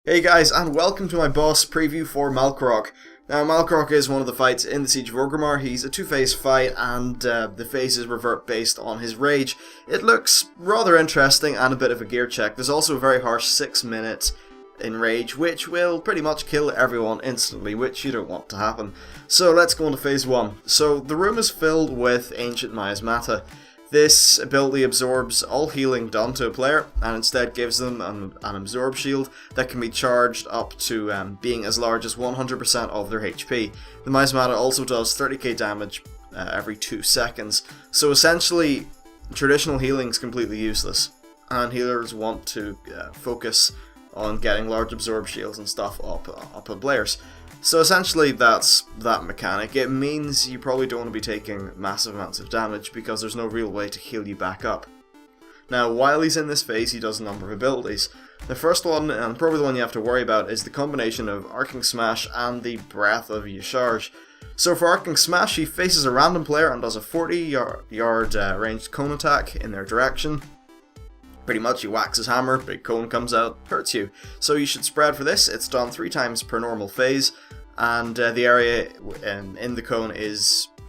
Hey guys, and welcome to my boss preview for Malkorok. Now, Malkorok is one of the fights in the Siege of Orgrimmar. He's a two-phase fight, and the phases revert based on his rage. It looks rather interesting and a bit of a gear check. There's also a very harsh 6 minutes in rage, which will pretty much kill everyone instantly, which you don't want to happen. So let's go on to phase 1. So the room is filled with ancient miasmata. This ability absorbs all healing done to a player and instead gives them an absorb shield that can be charged up to being as large as 100% of their HP. The miasmata also does 30k damage every 2 seconds, so essentially traditional healing is completely useless, and healers want to focus on getting large absorb shields and stuff up on players. So essentially that's that mechanic. It means you probably don't want to be taking massive amounts of damage because there's no real way to heal you back up. Now, while he's in this phase, he does a number of abilities. The first one, and probably the one you have to worry about, is the combination of Arcing Smash and the Breath of Yasharj. So for Arcing Smash, he faces a random player and does a 40-yard ranged cone attack in their direction. Pretty much, he whacks his hammer, big cone comes out, hurts you. So you should spread for this. It's done 3 times per normal phase, and the area in the cone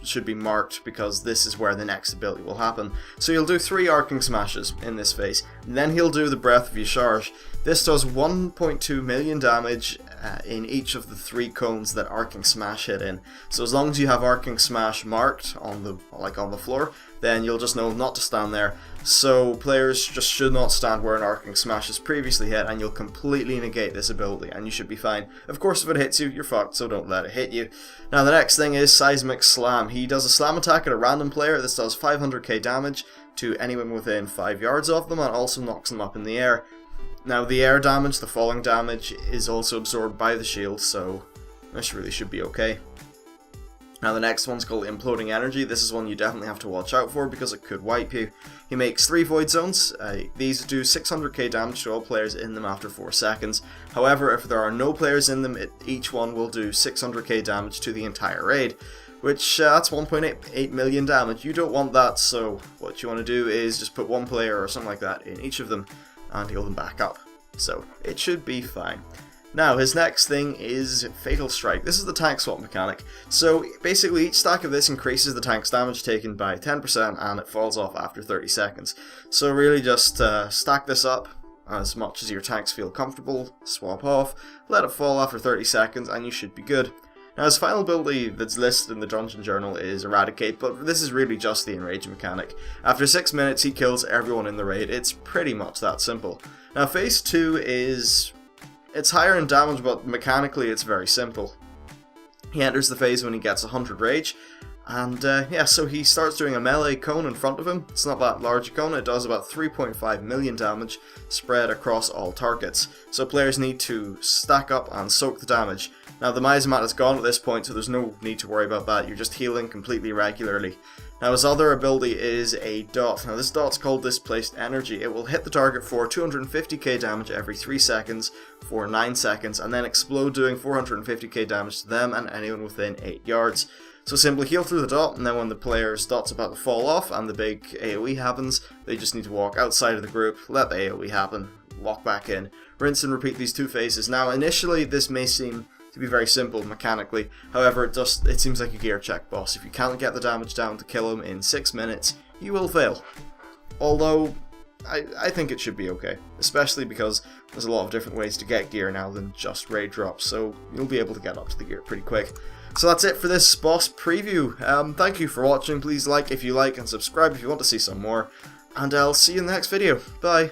should be marked because this is where the next ability will happen. So you'll do 3 Arcing Smashes in this phase, and then he'll do the Breath of Yasharj. This does 1.2 million damage in each of the 3 cones that Arcing Smash hit in. So as long as you have Arcing Smash marked on the floor, then you'll just know not to stand there. So players just should not stand where an Arcing Smash has previously hit, and you'll completely negate this ability, and you should be fine. Of course, if it hits you, you're fucked, so don't let it hit you. Now the next thing is Seismic Slam. He does a slam attack at a random player. This does 500k damage to anyone within 5 yards of them, and also knocks them up in the air. Now the air damage, the falling damage, is also absorbed by the shield, so this really should be okay. Now the next one's called Imploding Energy. This is one you definitely have to watch out for because it could wipe you. He makes 3 Void Zones. These do 600k damage to all players in them after 4 seconds. However, if there are no players in them, each one will do 600k damage to the entire raid, which that's 1.8 million damage. You don't want that, so what you want to do is just put 1 player or something like that in each of them and heal them back up. So it should be fine. Now, his next thing is Fatal Strike. This is the tank swap mechanic. So basically each stack of this increases the tank's damage taken by 10% and it falls off after 30 seconds. So really just stack this up as much as your tanks feel comfortable, swap off, let it fall after 30 seconds and you should be good. Now his final ability that's listed in the Dungeon Journal is Eradicate, but this is really just the Enrage mechanic. After 6 minutes he kills everyone in the raid. It's pretty much that simple. Now phase 2 it's higher in damage, but mechanically it's very simple. He enters the phase when he gets 100 rage, and so he starts doing a melee cone in front of him. It's not that large a cone, it does about 3.5 million damage spread across all targets. So players need to stack up and soak the damage. Now the miasmata is gone at this point, so there's no need to worry about that. You're just healing completely regularly. Now his other ability is a dot. Now this dot's called Displaced Energy. It will hit the target for 250k damage every 3 seconds for 9 seconds and then explode, doing 450k damage to them and anyone within 8 yards. So simply heal through the dot, and then when the player's dot's about to fall off and the big AoE happens, they just need to walk outside of the group, let the AoE happen, walk back in, rinse and repeat these 2 phases. Now initially this may seem to be very simple mechanically, however it seems like a gear check boss. If you can't get the damage down to kill him in 6 minutes, you will fail. Although, I think it should be okay, especially because there's a lot of different ways to get gear now than just raid drops, so you'll be able to get up to the gear pretty quick. So that's it for this boss preview. Thank you for watching. Please like if you like and subscribe if you want to see some more, and I'll see you in the next video. Bye!